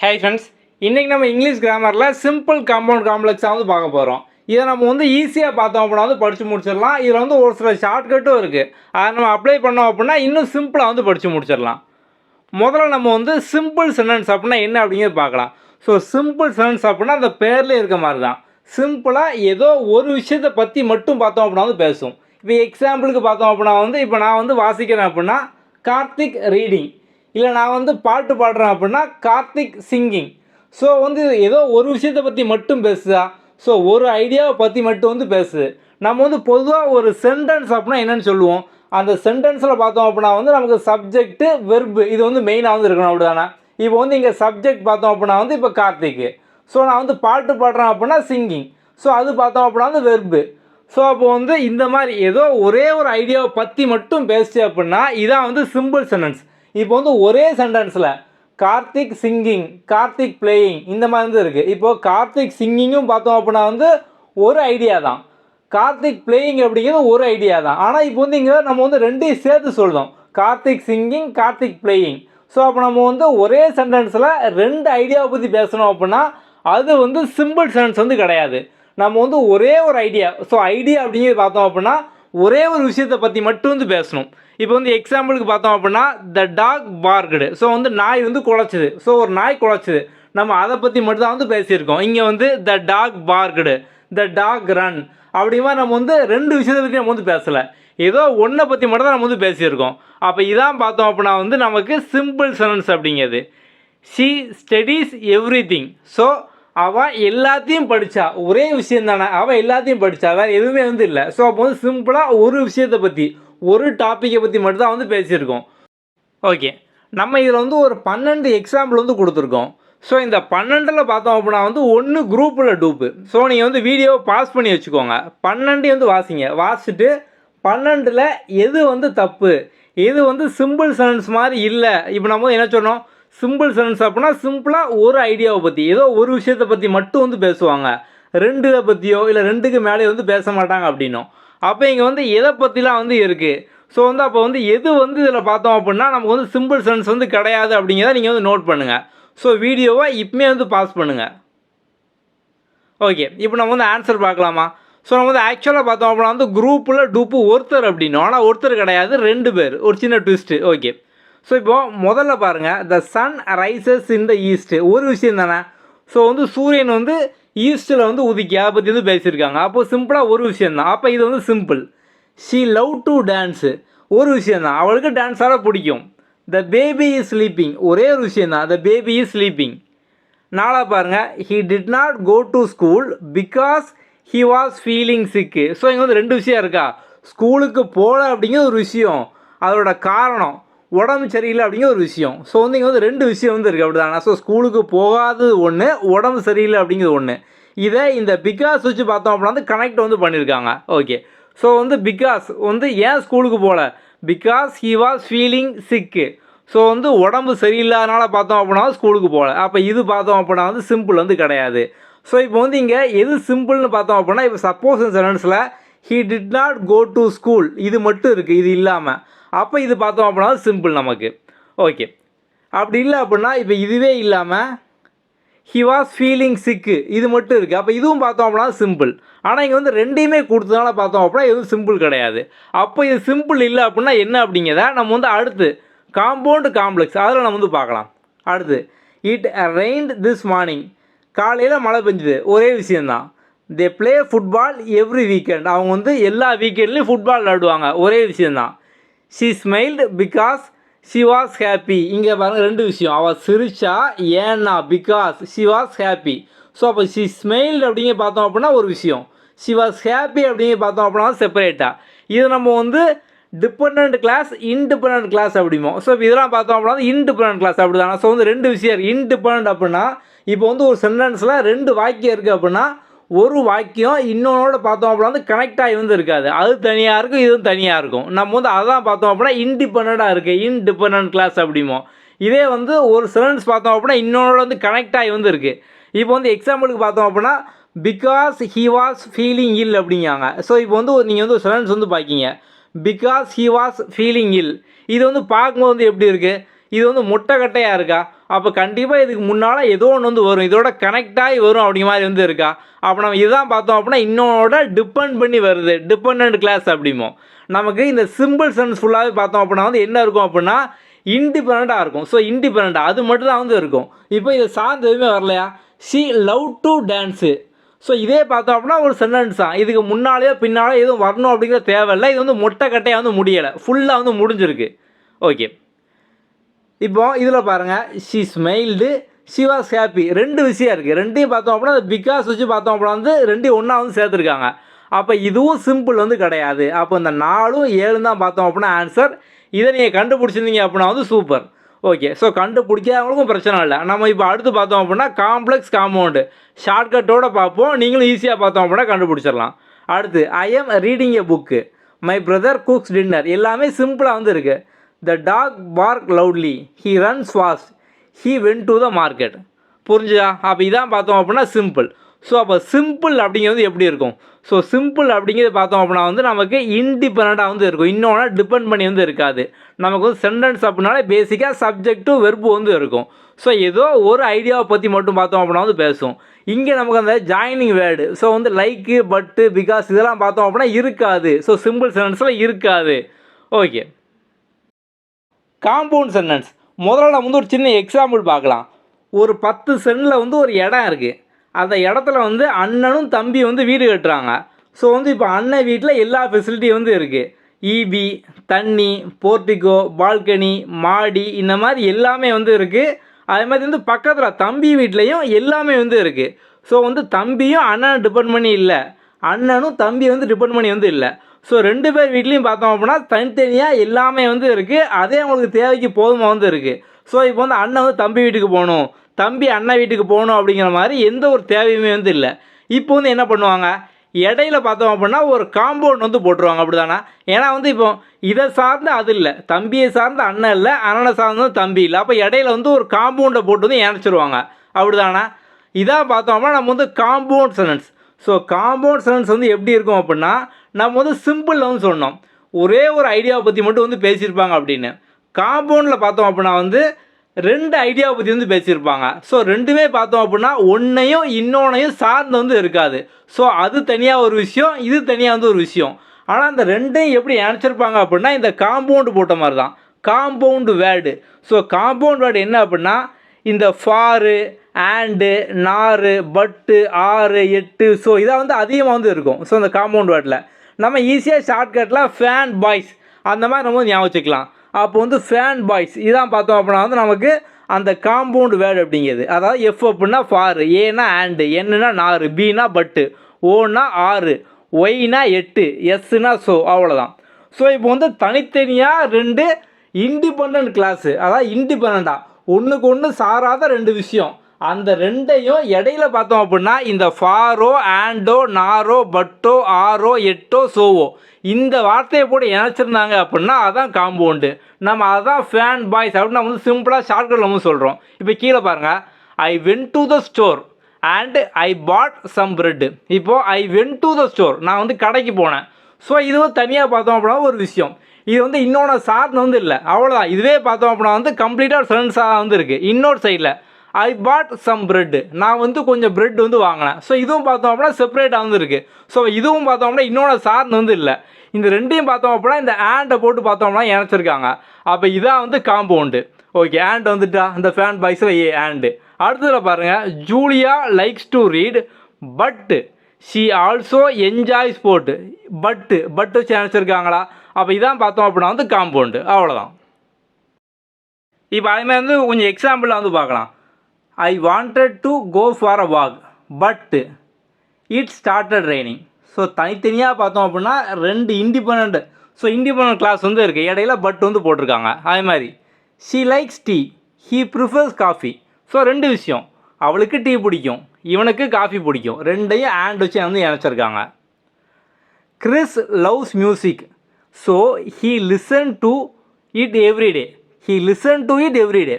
Hi friends, இன்றைக்கி நம்ம English கிராமரில் simple compound காம்ப்ளெக்ஸாக வந்து பார்க்க போகிறோம். இதை நம்ம வந்து ஈஸியாக பார்த்தோம் அப்படின்னா வந்து படித்து முடிச்சிடலாம். இதில் வந்து ஒரு சில ஷார்ட்கட்டும் இருக்குது. அதை நம்ம அப்ளை பண்ணோம் அப்படின்னா இன்னும் சிம்பிளாக வந்து படித்து முடிச்சிடலாம். முதல்ல நம்ம வந்து சிம்பிள் சென்டென்ஸ் அப்படின்னா என்ன அப்படிங்கிறது பார்க்கலாம். ஸோ சிம்பிள் சென்டென்ஸ் அப்படின்னா அந்த பேர்லேயே இருக்க மாதிரி தான். சிம்பிளாக ஏதோ ஒரு விஷயத்தை பற்றி மட்டும் பார்த்தோம் அப்படின்னா வந்து பேசும். இப்போ எக்ஸாம்பிளுக்கு பார்த்தோம் அப்படின்னா வந்து இப்போ நான் வந்து வாசிக்கிறேன் அப்படின்னா கார்த்திக் ரீடிங், இல்லை நான் வந்து பாட்டு பாடுறேன் அப்படின்னா கார்த்திக் சிங்கிங். ஸோ வந்து ஏதோ ஒரு விஷயத்தை பற்றி மட்டும் பேசுதா, ஸோ ஒரு ஐடியாவை பற்றி மட்டும் வந்து பேசுது. நம்ம வந்து பொதுவாக ஒரு சென்டென்ஸ் அப்படின்னா என்னென்னு சொல்லுவோம். அந்த சென்டென்ஸில் பார்த்தோம் அப்படின்னா வந்து நமக்கு சப்ஜெக்ட்டு வெர்பு இது வந்து மெயினாக வந்து இருக்கணும், அப்படி தானே. இப்போ வந்து இங்கே சப்ஜெக்ட் பார்த்தோம் அப்படின்னா வந்து இப்போ கார்த்திக்கு, ஸோ நான் வந்து பாட்டு பாடுறேன் அப்படின்னா சிங்கிங், ஸோ அது பார்த்தோம் அப்படின்னா வந்து வெர்பு. ஸோ அப்போ வந்து இந்த மாதிரி ஏதோ ஒரே ஒரு ஐடியாவை பற்றி மட்டும் பேசுச்சு அப்படின்னா இதான் வந்து சிம்பிள் சென்டென்ஸ். இப்போ வந்து ஒரே சென்டென்ஸில் கார்த்திக் சிங்கிங், கார்த்திக் பிளேயிங் இந்த மாதிரி வந்து இருக்குது. இப்போது கார்த்திக் சிங்கிங்கும் பார்த்தோம் அப்படின்னா வந்து ஒரு ஐடியா தான், கார்த்திக் பிளேயிங் அப்படிங்கிறது ஒரு ஐடியா தான். ஆனால் இப்போ வந்து இங்கே நம்ம வந்து ரெண்டையும் சேர்த்து சொல்கிறோம், Karthik singing, Karthik playing. So அப்போ நம்ம வந்து ஒரே சென்டென்ஸில் ரெண்டு ஐடியாவை பற்றி பேசணும் அப்படின்னா அது வந்து சிம்பிள் சென்டென்ஸ் வந்து கிடையாது. நம்ம வந்து ஒரே ஒரு ஐடியா, ஸோ ஐடியா அப்படிங்கிறது பார்த்தோம் அப்படின்னா ஒரே ஒரு விஷயத்தை பற்றி மட்டும் வந்து பேசணும். இப்போ வந்து எக்ஸாம்பிளுக்கு பார்த்தோம் அப்படின்னா த டாக் பார்க்டு, ஸோ வந்து நாய் வந்து குலைச்சிது, ஸோ ஒரு நாய் குலைச்சிது, நம்ம அதை பற்றி மட்டும் தான் வந்து பேசியிருக்கோம். இங்கே வந்து த டாக் பார்க்டு, த டாக் ரன் அப்படிமா நம்ம வந்து ரெண்டு விஷயத்தை பற்றி நம்ம வந்து பேசலை, ஏதோ ஒன்றை பற்றி மட்டும் தான் நம்ம வந்து பேசியிருக்கோம். அப்போ இதான் பார்த்தோம் அப்படின்னா வந்து நமக்கு சிம்பிள் சென்டென்ஸ் அப்படிங்கிறது. She studies every thing, so அவள் எல்லாத்தையும் படித்தா, ஒரே விஷயம் தானே, அவள் எல்லாத்தையும் படித்தா, வேறு எதுவுமே வந்து இல்லை. ஸோ அப்போ வந்து சிம்பிளாக ஒரு விஷயத்தை பற்றி ஒரு டாப்பிக்கை பற்றி மட்டும் தான் வந்து பேசியிருக்கோம். ஓகே, நம்ம இதில் வந்து ஒரு 12 எக்ஸாம்பிள் வந்து கொடுத்துருக்கோம். ஸோ இந்த 12ல் பார்த்தோம் அப்படின்னா வந்து ஒன்று குரூப்பில் டூப்பு. ஸோ நீங்கள் வந்து வீடியோவை பாஸ் பண்ணி வச்சுக்கோங்க, 12 வந்து வாசிங்க, வாசிச்சுட்டு 12ல் எது வந்து தப்பு, எது வந்து சிம்பிள் சென்டென்ஸ் மாதிரி இல்லை. இப்போ நம்ம என்ன சொன்னோம், சிம்பிள் சென்டென்ஸ் அப்படின்னா சிம்பிளாக ஒரு ஐடியாவை பற்றி ஏதோ ஒரு விஷயத்தை பற்றி மட்டும் வந்து பேசுவாங்க, ரெண்டு இதை பற்றியோ இல்லை ரெண்டுக்கு மேலே வந்து பேச மாட்டாங்க அப்படின்னும். அப்போ இங்கே வந்து எதை பற்றிலாம் வந்து இருக்குது. ஸோ வந்து அப்போ வந்து எது வந்து இதில் பார்த்தோம் அப்படின்னா நமக்கு வந்து சிம்பிள் சென்டென்ஸ் வந்து கிடையாது அப்படிங்கிறத நீங்கள் வந்து நோட் பண்ணுங்கள். ஸோ வீடியோவை இப்போமே வந்து பாஸ் பண்ணுங்கள். ஓகே, இப்போ நம்ம வந்து ஆன்சர் பார்க்கலாமா. ஸோ நம்ம வந்து ஆக்சுவலாக பார்த்தோம் அப்படின்னா வந்து குரூப்பில் டூப்பு ஒருத்தர் அப்படின்னும், ஆனால் ஒருத்தர் கிடையாது, ரெண்டு பேர், ஒரு சின்ன ட்விஸ்ட்டு. ஓகே, ஸோ இப்போது முதல்ல பாருங்கள், the sun rises in the east, ஒரு விஷயம் தானே. ஸோ வந்து சூரியன் வந்து ஈஸ்ட்டில் வந்து உதிக்கி அதை பற்றி வந்து பேசியிருக்காங்க, அப்போது சிம்பிளாக ஒரு விஷயந்தான், அப்போ இது வந்து simple. She love to dance, ஒரு விஷயந்தான், அவளுக்கு டான்ஸ் ஆட பிடிக்கும். த பேபி இஸ் ஸ்லீப்பிங், ஒரே ஒரு விஷயந்தான், த பேபி இஸ் ஸ்லீப்பிங். நாளாக பாருங்கள், he did not go to school because he was feeling sick. So இங்கே வந்து ரெண்டு விஷயம் இருக்கா, ஸ்கூலுக்கு போகல அப்படிங்கிற ஒரு விஷயம், அதோட காரணம் உடம்பு சரியில்லை அப்படிங்கிற ஒரு விஷயம். ஸோ வந்து இங்கே வந்து ரெண்டு விஷயம் வந்து இருக்குது, அப்படி தானே. ஸோ ஸ்கூலுக்கு போகாதது ஒன்று, உடம்பு சரியில்லை அப்படிங்கிறது ஒன்று. இதை இந்த பிகாஸ் வச்சு பார்த்தோம் அப்படின்னா வந்து கனெக்ட் வந்து பண்ணியிருக்காங்க. ஓகே, ஸோ வந்து பிகாஸ் வந்து ஏன் ஸ்கூலுக்கு போகல, because he was feeling sick. So வந்து உடம்பு சரியில்லாதனால பார்த்தோம் அப்படின்னா ஸ்கூலுக்கு போகல. அப்போ இது பார்த்தோம் அப்படின்னா வந்து சிம்பிள் வந்து கிடையாது. ஸோ இப்போ வந்து இங்கே எது சிம்பிள்னு பார்த்தோம் அப்படின்னா, இப்போ சப்போஸ் இந்த சென்டென்ஸில் he did not go to school இது மட்டும் இருக்குது, இது இல்லாமல், அப்போ இது பார்த்தோம் அப்படின்னா சிம்பிள் நமக்கு. ஓகே, அப்படி இல்லை அப்படின்னா இப்போ இதுவே இல்லாமல் ஹி வாஸ் ஃபீலிங் சிக்கு இது மட்டும் இருக்குது, அப்போ இதுவும் பார்த்தோம் அப்படின்னா சிம்பிள். ஆனால் இங்கே வந்து ரெண்டையுமே கொடுத்ததுனால பார்த்தோம் அப்படின்னா எதுவும் சிம்பிள் கிடையாது. அப்போ இது சிம்பிள் இல்லை அப்படின்னா என்ன அப்படிங்கிறத நம்ம வந்து அடுத்து காம்பவுண்ட் காம்ப்ளெக்ஸ் அதில் நம்ம வந்து பார்க்கலாம். அடுத்து இட் ரெயின்ட் திஸ் மார்னிங், காலையில் மழை பெஞ்சுது, ஒரே விஷயந்தான். They play football every weekend, அவங்க வந்து எல்லா வீக்கெண்ட்லேயும் ஃபுட்பால் விளையாடுவாங்க, ஒரே விஷயந்தான். She smiled because she was happy, இங்கே பாருங்கள் ரெண்டு விஷயம், அவள் சிரிச்சா ஏன்னா because she was happy. So அப்போ ஷி ஸ்மைல்டு அப்படிங்க பார்த்தோம் அப்படின்னா ஒரு விஷயம், ஷி வாஸ் ஹாப்பி அப்படிங்க பார்த்தோம் அப்படின்னா செப்பரேட்டாக. இது நம்ம வந்து டிபெண்ட் கிளாஸ் இன்டிபெண்ட் கிளாஸ் அப்படிமோ. ஸோ இப்போ இதெல்லாம் பார்த்தோம் அப்படின்னா இன்டிபெண்ட் கிளாஸ் அப்படி தானே. ஸோ வந்து ரெண்டு விஷயம் இன்டிபெண்ட் அப்படின்னா இப்போ வந்து ஒரு சென்டென்ஸில் ரெண்டு வாக்கியம் இருக்குது அப்படின்னா ஒரு வாக்கியம் இன்னொன்னோட பார்த்தோம் அப்படின்னா வந்து கனெக்ட் ஆகி வந்து இருக்காது, அது தனியாக இருக்கும், இதுவும் தனியாக இருக்கும். நம்ம வந்து அதான் பார்த்தோம் அப்படின்னா இன்டிபெண்ட்டாக இருக்குது, இன்டிபெண்ட் கிளாஸ் அப்படிமோ. இதே வந்து ஒரு சென்டென்ஸ் பார்த்தோம் அப்படின்னா இன்னொன்னோட வந்து கனெக்ட் ஆகி வந்து இருக்குது. இப்போ வந்து எக்ஸாம்பிளுக்கு பார்த்தோம் அப்படின்னா because he was feeling ill அப்படிங்காங்க. ஸோ இப்போ வந்து நீங்கள் வந்து ஒரு சென்டென்ஸ் வந்து பார்க்கிங்க, because he was feeling ill, இது வந்து பார்க்கும்போது வந்து எப்படி இருக்குது, இது வந்து முட்டைக்கட்டையாக இருக்கா, அப்போ கண்டிப்பாக இதுக்கு முன்னால் ஏதோ ஒன்று வந்து வரும், இதோட கனெக்ட் ஆகி வரும் அப்படிங்கிற மாதிரி வந்து இருக்கா. அப்போ நம்ம இதுதான் பார்த்தோம் அப்படின்னா இன்னொன்னோட டிபெண்ட் பண்ணி வருது, டிபெண்ட் கிளாஸ் அப்படிமோ. நமக்கு இந்த சிம்பிள் சென்ஸ் ஃபுல்லாகவே பார்த்தோம் அப்படின்னா வந்து என்ன இருக்கும் அப்படின்னா இண்டிபெண்ட்டாக இருக்கும். ஸோ இண்டிபெண்ட்டாக அது மட்டும் தான் வந்து இருக்கும். இப்போ இதை சார்ந்து எதுவுமே வரலையா, she love to dance. So இதே பார்த்தோம் அப்படின்னா ஒரு சென்டென்ஸ் தான். இதுக்கு முன்னாலேயோ பின்னாலே எதுவும் வரணும் அப்படிங்கிற தேவையில்லை. இது வந்து மொட்டை கட்டையாக வந்து முடியலை, ஃபுல்லாக வந்து முடிஞ்சிருக்கு. ஓகே, இப்போ இதில் பாருங்கள், she smiled, she was happy, ரெண்டு விஷயம் இருக்குது. ரெண்டையும் பார்த்தோம் அப்படின்னா பிகாஸ் வச்சு பார்த்தோம் அப்படின்னா வந்து ரெண்டையும் ஒன்றா வந்து சேர்த்துருக்காங்க. அப்போ இதுவும் சிம்பிள் வந்து கிடையாது. அப்போ இந்த 4 7 தான் பார்த்தோம் அப்படின்னா ஆன்சர். இதை நீங்கள் கண்டுபிடிச்சிருந்தீங்க அப்படின்னா வந்து சூப்பர். ஓகே, ஸோ கண்டுபிடிக்காதவங்களுக்கும் பிரச்சனை இல்லை. நம்ம இப்போ அடுத்து பார்த்தோம் அப்படின்னா காம்ப்ளெக்ஸ் காம்பவுண்டு ஷார்ட்கட்டோடு பார்ப்போம். நீங்களும் ஈஸியாக பார்த்தோம் அப்படின்னா கண்டுபிடிச்சிடலாம். அடுத்து I am reading a book, my brother cooks dinner, எல்லாமே சிம்பிளாக வந்து இருக்குது. The dog bark loudly, he runs fast, he went to the market. புரிஞ்சுதா? அப்போ இதான் பார்த்தோம் அப்படின்னா சிம்பிள். ஸோ அப்போ சிம்பிள் அப்படிங்கிறது எப்படி இருக்கும்? ஸோ சிம்பிள் அப்படிங்கிறது பார்த்தோம் அப்படின்னா வந்து நமக்கு இண்டிபெண்ட்டாக வந்து இருக்கும், இன்னொன்று டிபெண்ட் பண்ணி வந்து இருக்காது. நமக்கு வந்து சென்டென்ஸ் அப்படின்னாலே பேசிக்காக சப்ஜெக்ட் டு வெர்பு வந்து இருக்கும். ஸோ ஏதோ ஒரு ஐடியாவை பற்றி மட்டும் பார்த்தோம் அப்படின்னா வந்து பேசும். இங்கே நமக்கு அந்த ஜாயினிங் வேர்டு, ஸோ வந்து லைக்கு, பட்டு, பிகாஸ் இதெல்லாம் பார்த்தோம் அப்படின்னா இருக்காது. ஸோ சிம்பிள் சென்டென்ஸில் இருக்காது. ஓகே, காம்பவுண்ட் சென்டென்ஸ் முதல்ல நம்ம வந்து ஒரு சின்ன எக்ஸாம்பிள் பார்க்கலாம். ஒரு 10 சென்டில் வந்து ஒரு இடம் இருக்குது. அந்த இடத்துல வந்து அண்ணனும் தம்பி வந்து வீடு கட்டுறாங்க. ஸோ வந்து இப்போ அண்ணன் வீட்டில் எல்லா ஃபெசிலிட்டியும் வந்து இருக்குது. இபி, தண்ணி, போர்ட்டிகோ, பால்கனி, மாடி, இந்த மாதிரி எல்லாமே வந்து இருக்குது. அதே மாதிரி வந்து பக்கத்தில் தம்பி வீட்லேயும் எல்லாமே வந்து இருக்குது. ஸோ வந்து தம்பியும் அண்ணனை டிபெண்ட் பண்ணி இல்லை, அண்ணனும் தம்பி வந்து டிபெண்ட் பண்ணி வந்து இல்லை. ஸோ 2 பேர் வீட்லேயும் பார்த்தோம் அப்படின்னா தனித்தனியாக எல்லாமே வந்து இருக்குது. அதே அவங்களுக்கு தேவைக்கு போதுமாக வந்து இருக்குது. ஸோ இப்போ வந்து அண்ணன் வந்து தம்பி வீட்டுக்கு போகணும், தம்பி அண்ணன் வீட்டுக்கு போகணும் அப்படிங்கிற மாதிரி எந்த ஒரு தேவையுமே வந்து இல்லை. இப்போ வந்து என்ன பண்ணுவாங்க, இடையில பார்த்தோம் அப்படின்னா ஒரு காம்பவுண்ட் வந்து போட்டுருவாங்க. அப்படி தானே? ஏன்னா வந்து இப்போ இதை சார்ந்து அது இல்லை, தம்பியை சார்ந்த அண்ணன் இல்லை, அண்ணனை சார்ந்த தம்பி இல்லை. அப்போ இடையில வந்து ஒரு காம்பவுண்டை போட்டு வந்து இணைச்சிருவாங்க. அப்படி தானே? இதான் பார்த்தோம்னா நம்ம வந்து compound sentence. So compound sentence வந்து எப்படி இருக்கும் அப்படின்னா நம்ம வந்து சிம்பிளில் வந்து சொன்னோம், ஒரே ஒரு ஐடியாவை பற்றி மட்டும் வந்து பேசியிருப்பாங்க அப்படின்னு. காம்பவுண்டில் பார்த்தோம் அப்படின்னா வந்து 2 ஐடியாவை பற்றி வந்து பேசியிருப்பாங்க. ஸோ ரெண்டுமே பார்த்தோம் அப்படின்னா ஒன்றையும் இன்னொன்னையும் சார்ந்து வந்து இருக்காது. ஸோ அது தனியாக ஒரு விஷயம், இது தனியாக வந்து ஒரு விஷயம். ஆனால் அந்த ரெண்டையும் எப்படி இணைச்சிருப்பாங்க அப்படின்னா இந்த காம்பவுண்டு போட்ட மாதிரி தான் compound word. So compound word என்ன அப்படின்னா இந்த ஃபாரு, ஆண்டு, நாரு, பட்டு, 6, 8, ஸோ இதாக வந்து அதிகமாக வந்து இருக்கும். ஸோ இந்த காம்பவுண்ட் வேர்டில் நம்ம ஈஸியாக ஷார்ட்கட்டில் ஃபேன் பாய்ஸ் அந்த மாதிரி நம்ம வந்து ஞாபகம் வச்சுக்கலாம். அப்போ வந்து ஃபேன் பாய்ஸ் இதான் பார்த்தோம் அப்படின்னா வந்து நமக்கு அந்த காம்பவுண்ட் வேர்டு அப்படிங்கிறது. அதாவது எஃப் அப்படின்னா ஃபாரு, ஏனா ஆண்டு, என்னன்னா நாரு, பினா பட்டு, ஓனா 6, ஒய்னா 8, எஸ்னா ஸோ, அவ்வளோதான். ஸோ இப்போ வந்து தனித்தனியாக 2 இண்டிபெண்ட் கிளாஸு, அதாவது இண்டிபெண்ட்டாக ஒன்றுக்கு ஒன்று சாராத 2 விஷயம். அந்த ரெண்டையும் இடையில பார்த்தோம் அப்படின்னா இந்த ஃபாரோ, ஆண்டோ, நாரோ, பட்டோ, 6, 8, சோவோ இந்த வார்த்தையை போட்டு இணைச்சிருந்தாங்க அப்படின்னா அதான் காம்பவுண்டு. நம்ம அதான் ஃபேன் பாய்ஸ் அப்படின்னு நம்ம வந்து சிம்பிளாக ஷார்ட்கட்டில் நம்ம சொல்கிறோம். இப்போ கீழே பாருங்கள், I went to the store and I bought some bread. இப்போது I went to the store, நான் வந்து கடைக்கு போனேன். ஸோ இதுவும் தனியாக பார்த்தோம் அப்படின்னா ஒரு விஷயம், இது வந்து இன்னொன்று சார்ந்து வந்து இல்லை, அவ்வளோதான். இதுவே பார்த்தோம் அப்படின்னா வந்து கம்ப்ளீட்டாக சென்டென்ஸாக வந்து இருக்குது. இன்னொரு சைடில் ஐ பாட் சம் பிரெட்டு, நான் வந்து கொஞ்சம் பிரெட் வந்து வாங்கினேன். ஸோ இதுவும் பார்த்தோம் அப்படின்னா செப்பரேட்டாக வந்து இருக்குது. ஸோ இதுவும் பார்த்தோம் அப்படின்னா இன்னொன்று சார்ந்து வந்து இல்லை. இந்த ரெண்டையும் பார்த்தோம் அப்படின்னா இந்த ஆண்டை போட்டு பார்த்தோம்னா இணைச்சிருக்காங்க. அப்போ இதான் வந்து காம்பவுண்டு. ஓகே, ஆண்ட் வந்துட்டா இந்த ஃபேன் பாய்ஸில் ஆண்டு. அடுத்ததில் பாருங்கள், Julia likes to read but she also enjoy sport. பட்டு வச்சு இணைச்சிருக்காங்களா? அப்போ இதான் பார்த்தோம் அப்படின்னா வந்து காம்பவுண்டு, அவ்வளோதான். இப்போ அதுமாதிரி வந்து கொஞ்சம் எக்ஸாம்பிளாக வந்து பார்க்கலாம். I wanted to go for a walk but it started raining. So தனித்தனியாக பார்த்தோம் அப்படின்னா 2 இண்டிபெண்ட், ஸோ இண்டிபெண்ட் கிளாஸ் வந்து இருக்குது, இடையில பட் வந்து போட்டிருக்காங்க. அதே மாதிரி she likes tea, he prefers coffee. So 2 விஷயம், அவளுக்கு டீ பிடிக்கும், இவனுக்கு காஃபி பிடிக்கும், ரெண்டையும் ஆண்ட் வச்சு வந்து இணைச்சிருக்காங்க. Chris loves music, so he listen to it everyday. He listen to it everyday.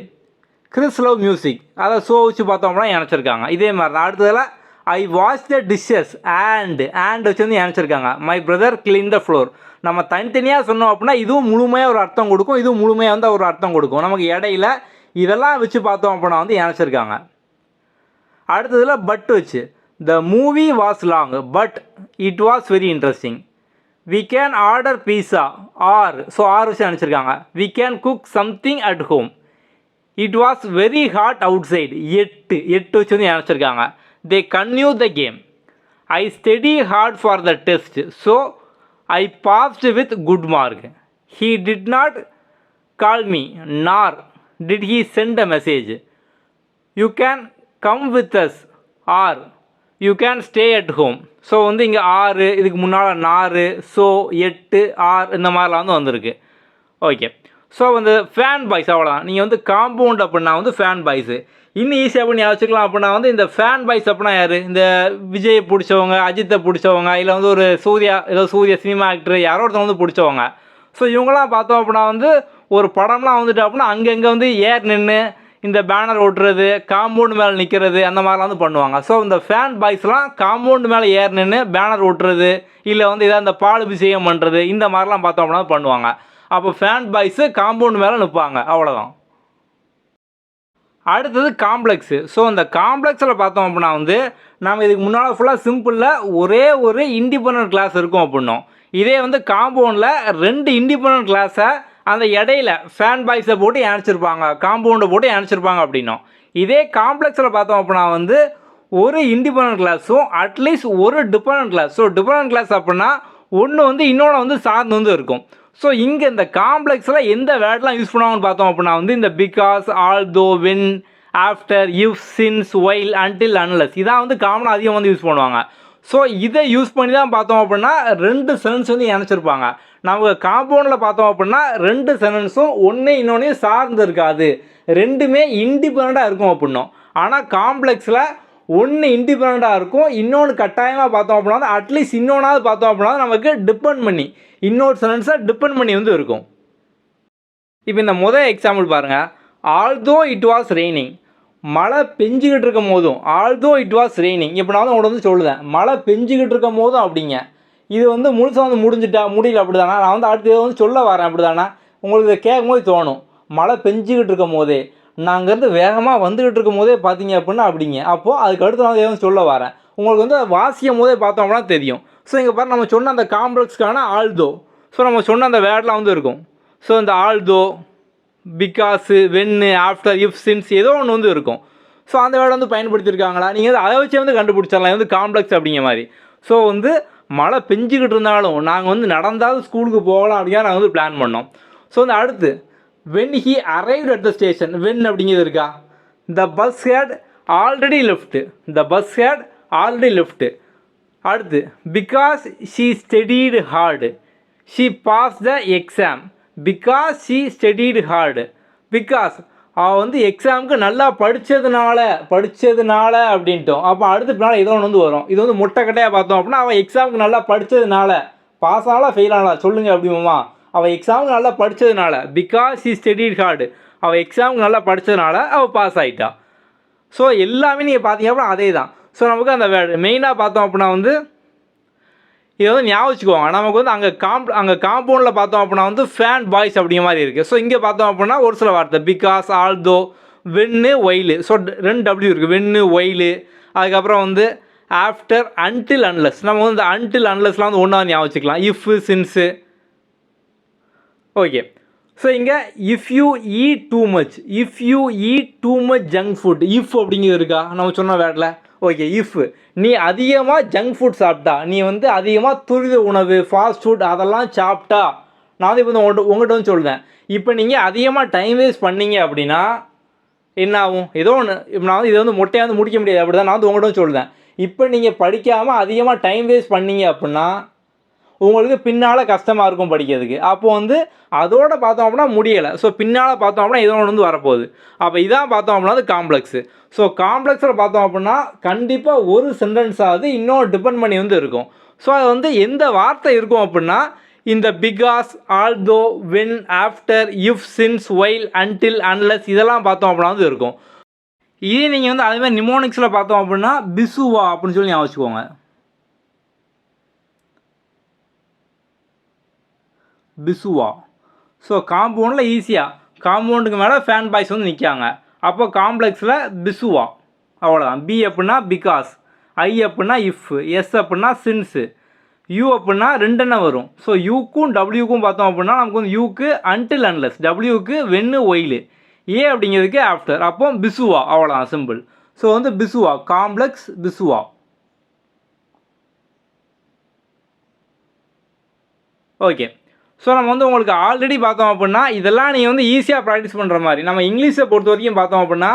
Chris love music, அதை ஸோ வச்சு பார்த்தோம்னா இணைச்சிருக்காங்க. இதே மாதிரி தான் அடுத்ததில் I wash the dishes and வச்சு வந்து இணைச்சிருக்காங்க. My brother clean the floor. நம்ம தனித்தனியாக சொன்னோம் அப்படின்னா இதுவும் முழுமையாக ஒரு அர்த்தம் கொடுக்கும், இதுவும் முழுமையாக வந்து ஒரு அர்த்தம் கொடுக்கும். நமக்கு இடையில இதெல்லாம் வச்சு பார்த்தோம் அப்படின்னா வந்து நினச்சிருக்காங்க. அடுத்ததில் பட் வச்சு the movie was long but it was very interesting. We can order pizza or, so or வச்சு நினச்சிருக்காங்க. We can cook something at home. It was very hot outside. எட்டு வச்சு வந்து நினச்சிருக்காங்க. They continue the game. I study hard for the test so I passed with good mark. He did not call me nor did he sent a message. You can come with as are you can stay at home. So வந்து இங்கே ஆறு, இதுக்கு முன்னால் நாறு, so 8 R இந்த மாதிரிலாம் வந்து வந்திருக்கு. ஓகே, ஸோ வந்து ஃபேன் பாய்ஸ் அவ்வளோதான். நீங்கள் வந்து காம்பவுண்ட் அப்படின்னா வந்து ஃபேன் பாய்ஸு. இன்னும் ஈஸியாக பண்ணி வச்சுக்கலாம் அப்படின்னா வந்து இந்த ஃபேன் பாய்ஸ் அப்படின்னா யார்? இந்த விஜயை பிடிச்சவங்க, அஜித்தை பிடிச்சவங்க, இல்லை வந்து ஒரு சூர்யா சினிமா ஆக்டர் யாரோ ஒருத்தவங்க வந்து பிடிச்சவங்க. ஸோ இவங்களாம் பார்த்தோம் அப்படின்னா வந்து ஒரு படம்லாம் வந்துட்டு அப்படின்னா அங்கங்கே வந்து ஏர் நின்று இந்த பேனர் ஓட்டுறது, காம்பவுண்டு மேலே நிற்கிறது, அந்த மாதிரிலாம் வந்து பண்ணுவாங்க. ஸோ இந்த ஃபேன் பாய்ஸ்லாம் காம்பவுண்டு மேலே ஏர் நின்று பேனர் ஓட்டுறது, இல்லை வந்து இதாக இந்த பால் அபிஷேகம் பண்ணுறது, இந்த மாதிரிலாம் பார்த்தோம் அப்படின்னா பண்ணுவாங்க. அப்போ ஃபேன் பாய்ஸு காம்பவுண்டு மேலே நிற்பாங்க, அவ்வளோதான். அடுத்தது காம்ப்ளெக்ஸு. ஸோ இந்த காம்ப்ளெக்ஸில் பார்த்தோம் அப்படின்னா வந்து நம்ம இதுக்கு முன்னால் ஃபுல்லாக சிம்பிளில் ஒரே ஒரு இண்டிபெண்டன்ட் கிளாஸ் இருக்கும் அப்படின்னோம். இதே வந்து காம்பவுண்டில் 2 இண்டிபெண்டன்ட் கிளாஸை அந்த இடையில ஃபேன் பாய்ஸை போட்டு இணைச்சிருப்பாங்க, காம்பவுண்டை போட்டு இணைச்சிருப்பாங்க அப்படின்னோம். இதே காம்ப்ளெக்ஸில் பார்த்தோம் அப்படின்னா வந்து ஒரு இண்டிபெண்டன்ட் கிளாஸும் அட்லீஸ்ட் ஒரு dependent class. So dependent class அப்படின்னா ஒன்று வந்து இன்னொன்று வந்து சார்ந்து வந்து இருக்கும். ஸோ இங்கே இந்த காம்ப்ளெக்ஸில் எந்த வேர்டெலாம் யூஸ் பண்ணுவாங்கன்னு பார்த்தோம் அப்படின்னா வந்து இந்த because, although, when, after, if, since, while, until, unless இதான் வந்து காமனாக அதிகம் வந்து யூஸ் பண்ணுவாங்க. ஸோ இதை யூஸ் பண்ணி தான் பார்த்தோம் அப்படின்னா 2 சென்டென்ஸ் வந்து இணைச்சிருப்பாங்க. நமக்கு காம்பவுண்டில் பார்த்தோம் அப்படின்னா 2 சென்டென்ஸும் ஒன்று இன்னொன்றையும் சார்ந்து இருக்காது, 2மே இண்டிபெண்ட்டாக இருக்கும் அப்படின்னோம். ஆனால் காம்ப்ளெக்ஸில் ஒன்று இண்டிபெண்ட்டாக இருக்கும், இன்னொன்று கட்டாயமாக பார்த்தோம் அப்படின்னா அட்லீஸ்ட் இன்னொன்றாவது பார்த்தோம் அப்படின்னா நமக்கு டிபெண்ட் பண்ணி இன்னொரு சென்டென்ஸை டிபெண்ட் பண்ணி வந்து இருக்கும். இப்போ இந்த முதல் எக்ஸாம்பிள் பாருங்கள். ஆல்தோ இட் வாஸ் ரெய்னிங், மழை பெஞ்சிக்கிட்டு இருக்கும் போதும். ஆல்தோ இட் வாஸ் ரெய்னிங், இப்போ நான் வந்து உங்கள்கிட்ட வந்து சொல்லுதேன் மழை பெஞ்சிக்கிட்டு இருக்கும் போதும் அப்படிங்க. இது வந்து முழுசாக வந்து முடியல அப்படி தானே, நான் வந்து அடுத்து வந்து சொல்ல வரேன் அப்படி தானே. உங்களுக்கு இதை கேட்கும் போது தோணும் மழை பெஞ்சிக்கிட்டு இருக்கும் போதே, நான் அங்கேருந்து வேகமாக வந்துக்கிட்டு இருக்கும் போதே பார்த்தீங்க அப்படின்னா அப்படிங்க. அப்போது அதுக்கு அடுத்து நான் எதுவும் சொல்ல வரேன், உங்களுக்கு வந்து வாசிக்கும் போதே பார்த்தோம் அப்படின்னா தெரியும். ஸோ இங்கே பாரு, நம்ம சொன்ன அந்த காம்ப்ளெக்ஸ்க்கான ஆல்தோ, ஸோ நம்ம சொன்ன அந்த வேர்டெலாம் வந்து இருக்கும். ஸோ இந்த although, பிகாஸு, Wayne, after, if, since ஏதோ ஒன்று வந்து இருக்கும். ஸோ அந்த வேர்டை வந்து பயன்படுத்தியிருக்காங்களா, நீங்கள் வந்து அதை வச்சு வந்து கண்டுபிடிச்சிடலாம் வந்து காம்ப்ளெக்ஸ் அப்படிங்கிற மாதிரி. ஸோ வந்து மழை பெஞ்சிக்கிட்டு இருந்தாலும் நாங்கள் வந்து நடந்தாலும் ஸ்கூலுக்கு போகலாம் அப்படிங்கிற நாங்கள் வந்து பிளான் பண்ணோம். ஸோ வந்து அடுத்து when he arrived at the station, when அப்படிங்கிறது இருக்கா. The bus had already left. அடுத்து because she studied hard, she pass the exam. Because she studied hard, because அவள் வந்து எக்ஸாமுக்கு நல்லா படித்ததுனால அப்படின்ட்டோம். அப்போ அடுத்த பின்னால் ஏதோ ஒன்று வந்து வரும். இது வந்து முட்டைக்கட்டையாக பார்த்தோம் அப்படின்னா அவள் எக்ஸாமுக்கு நல்லா படித்ததுனால, பாஸ் ஆகலாம் ஃபெயில் ஆகலாம் சொல்லுங்கள் அப்படிமா. அவள் எக்ஸாமுக்கு நல்லா படித்ததுனால, பிகாஸ் ஷீ ஸ்டடீட் ஹார்டு, அவள் எக்ஸாமுக்கு நல்லா படித்ததுனால அவள் பாஸ் ஆகிட்டா. ஸோ எல்லாமே நீங்கள் பார்த்தீங்க அப்படின்னா அதே தான். ஸோ நமக்கு அந்த மெயினாக பார்த்தோம் அப்படின்னா வந்து இதை வந்து ஞாபகம் வச்சுக்குவாங்க. நமக்கு வந்து அங்கே காம்பவுண்டில் பார்த்தோம் அப்படின்னா வந்து ஃபேன் பாய்ஸ் அப்படிங்கிற மாதிரி இருக்குது. ஸோ இங்கே பார்த்தோம் அப்படின்னா ஒரு சில வார்த்தை because, although, when, while. So 2 W இருக்குது, வென்னு, ஒயிலு. அதுக்கப்புறம் வந்து ஆஃப்டர், அன்டில், அன்லெஸ். நம்ம வந்து இந்த அன்டில், அன்லெஸ்லாம் வந்து ஒன்றா ஞாபகம் வச்சுக்கலாம். இஃப்பு, சின்ஸு. ஓகே, ஸோ இங்கே if you eat too much junk food, if அப்படிங்கிறது இருக்கா நம்ம சொன்ன வேர்டில். ஓகே, இஃப் நீ அதிகமாக ஜங்க் ஃபுட் சாப்பிட்டா, நீ வந்து அதிகமாக துரித உணவு, ஃபாஸ்ட் ஃபுட் அதெல்லாம் சாப்பிட்டா, நான் வந்து இப்போ உங்கள்கிட்ட வந்து சொல்லுவேன், இப்போ நீங்கள் அதிகமாக டைம் வேஸ்ட் பண்ணீங்க அப்படின்னா என்ன ஆகும், ஏதோ ஒன்று. இப்போ நான் வந்து இதை வந்து மொட்டையாக வந்து முடிக்க முடியாது அப்படி தான் நான் வந்து உங்கள்கிட்ட வந்து சொல்லுவேன். இப்போ நீங்கள் படிக்காமல் அதிகமாக டைம் வேஸ்ட் பண்ணீங்க அப்படின்னா உங்களுக்கு பின்னால் கஷ்டமாக இருக்கும் படிக்கிறதுக்கு. அப்போது வந்து அதோடு பார்த்தோம் அப்படின்னா முடியலை. ஸோ பின்னால் பார்த்தோம் அப்படின்னா ஏதோ ஒன்று வந்து வரப்போகுது. அப்போ இதான் பார்த்தோம் அப்படின்னா அது காம்ப்ளெக்ஸு. ஸோ காம்ப்ளெக்ஸில் பார்த்தோம் அப்படின்னா கண்டிப்பாக ஒரு சென்டென்ஸாவது இன்னொரு டிபெண்ட் பண்ணி வந்து இருக்கும். ஸோ அது வந்து எந்த வார்த்தை இருக்கும் அப்படின்னா இந்த because, although, when, after, if, since, while, until, unless இதெல்லாம் பார்த்தோம் அப்படின்னா வந்து இருக்கும். இதே நீங்கள் வந்து அதேமாதிரி நிமோனிக்ஸில் பார்த்தோம் அப்படின்னா பிசுவா அப்படின்னு சொல்லி ஞாபகம் வச்சுக்கோங்க. பிசுவா. ஸோ காம்பவுண்டில் ஈஸியாக காம்பவுண்டுக்கு மேலே ஃபேன் பாய்ஸ் வந்து நிற்காங்க. அப்போ காம்ப்ளெக்ஸில் பிசுவா, அவ்வளோதான். பி அப்படின்னா பிகாஸ், ஐ அப்படின்னா இஃப், எஸ் அப்படின்னா சின்ஸு, யூ அப்படின்னா ரெண்டுன்னா வரும். ஸோ யூக்கும் டபிள்யூக்கும் பார்த்தோம் அப்படின்னா நமக்கு வந்து யூக்கு அன்டில் அன்லெஸ், டபிள்யூக்கு வென்னு ஒயிலு, ஏ அப்படிங்கிறதுக்கு ஆஃப்டர். அப்போ பிசுவா, அவ்வளோதான் சிம்பிள். ஸோ வந்து பிசுவா, காம்ப்ளெக்ஸ் பிசுவா. ஓகே. ஸோ நம்ம வந்து உங்களுக்கு ஆல்ரெடி பார்த்தோம் அப்படின்னா இதெல்லாம் நீங்கள் வந்து ஈஸியாக ப்ராக்டிஸ் பண்ணுற மாதிரி. நம்ம இங்கிலீஷை பொறுத்த வரைக்கும் பார்த்தோம் அப்படின்னா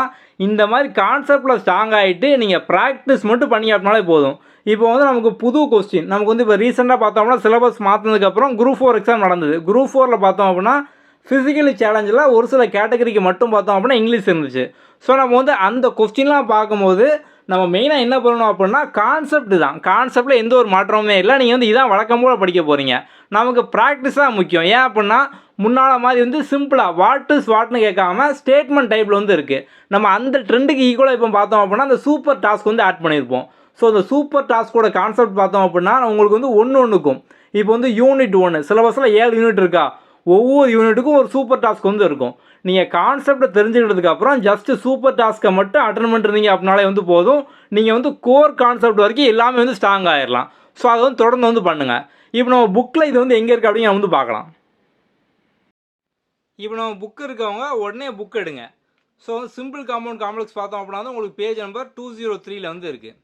இந்த மாதிரி கான்செப்டில் ஸ்ட்ராங் ஆகிட்டு நீங்கள் ப்ராக்டிஸ் மட்டும் பண்ணி காட்டினாலே போதும். இப்போ வந்து நமக்கு புது கொஸ்டின், நமக்கு வந்து இப்போ ரீசெண்டாக பார்த்தோம்னா சிலபஸ் மாற்றினதுக்கப்புறம் குரூப் 4 எக்ஸாம் நடந்தது. குரூப் 4ல் பார்த்தோம் அப்படின்னா ஃபிசிக்கலி சேலஞ்சில் ஒரு சில கேட்டகரிக்கு மட்டும் பார்த்தோம் அப்படின்னா இங்கிலீஷ் இருந்துச்சு. ஸோ நம்ம வந்து அந்த கொஸ்டின்லாம் பார்க்கும்போது நம்ம மெயினாக என்ன பண்ணணும் அப்படின்னா கான்செப்ட் தான். கான்செப்டில் எந்த ஒரு மாற்றமுமே இல்லை. நீங்கள் வந்து இதான் வழக்கம் போல் படிக்க போகிறீங்க. நமக்கு ப்ராக்டிஸ் தான் முக்கியம். ஏன் அப்படின்னா முன்னால் மாதிரி வந்து சிம்பிளாக வாட் இஸ் வாட்னு கேட்காம ஸ்டேட்மெண்ட் டைப்பில் வந்து இருக்குது. நம்ம அந்த ட்ரெண்டுக்கு ஈக்குவலாக இப்போ பார்த்தோம் அப்படின்னா அந்த சூப்பர் டாஸ்க் வந்து ஆட் பண்ணியிருப்போம். ஸோ அந்த சூப்பர் டாஸ்கோட கான்செப்ட் பார்த்தோம் அப்படின்னா உங்களுக்கு வந்து ஒன்றுக்கும் இப்போ வந்து யூனிட் 1 சிலபஸில் 7 யூனிட் இருக்கா, ஒவ்வொரு யூனிட்டுக்கும் ஒரு சூப்பர் டாஸ்க் வந்து இருக்கும். நீங்கள் கான்செப்டை தெரிஞ்சுக்கிட்டதுக்கப்புறம் ஜஸ்ட்டு சூப்பர் டாஸ்க்கை மட்டும் அட்டன் பண்ணிருந்தீங்க அப்படின்னாலே வந்து போதும். நீங்கள் வந்து கோர் கான்செப்ட் வரைக்கும் எல்லாமே வந்து ஸ்ட்ராங் ஆகிடலாம். ஸோ அதை வந்து தொடர்ந்து வந்து பண்ணுங்கள். இப்போ நம்ம புக்கில் இது வந்து எங்கே இருக்குது அப்படின்னு நம்ம வந்து பார்க்கலாம். இப்போ நம்ம புக்கு இருக்கவங்க உடனே புக் எடுங்க. ஸோ சிம்பிள் காம்பவுண்ட் காம்ப்ளெக்ஸ் பார்த்தோம் அப்படின்னா வந்து உங்களுக்கு பேஜ் நம்பர் 203 வந்து இருக்குது.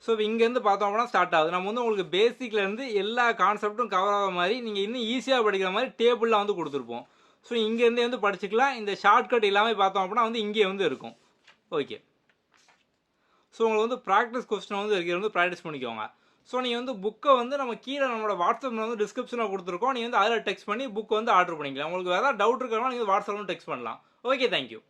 ஸோ இப்போ இங்கேருந்து பார்த்தோம் அப்படின்னா ஸ்டார்ட் ஆகுது. நம்ம வந்து உங்களுக்கு பேசிக்லேருந்து எல்லா கான்செப்ட்டும் கவர் ஆகிற மாதிரி நீங்கள் இன்னும் ஈஸியாக படிக்கிற மாதிரி டேபிளில் வந்து கொடுத்துருப்போம். ஸோ இங்கேருந்தே வந்து படிச்சுக்கலாம். இந்த ஷார்ட்கட் எல்லாமே பார்த்தோம் அப்படின்னா வந்து இங்கே வந்து இருக்கும். ஓகே. ஸோ உங்களுக்கு வந்து ப்ராக்டிஸ் கொஸ்டின் வந்து இருக்கிறது வந்து ப்ராக்டிஸ் பண்ணிக்கோங்க. ஸோ நீங்கள் வந்து புக்கை வந்து நம்ம கீழே நம்மளோட வாட்ஸ்அப்பில் வந்து டிஸ்கிரிப்ஷனில் கொடுத்துருக்கோம். நீங்கள் வந்து அதில் டெக்ஸ்ட் பண்ணி புக் வந்து ஆர்டர் பண்ணிக்கலாம். உங்களுக்கு வேறு டவுட் இருக்கிறனால நீங்கள் வாட்ஸ்அப்பில் டெக்ஸ்ட் பண்ணலாம். Okay, thank you.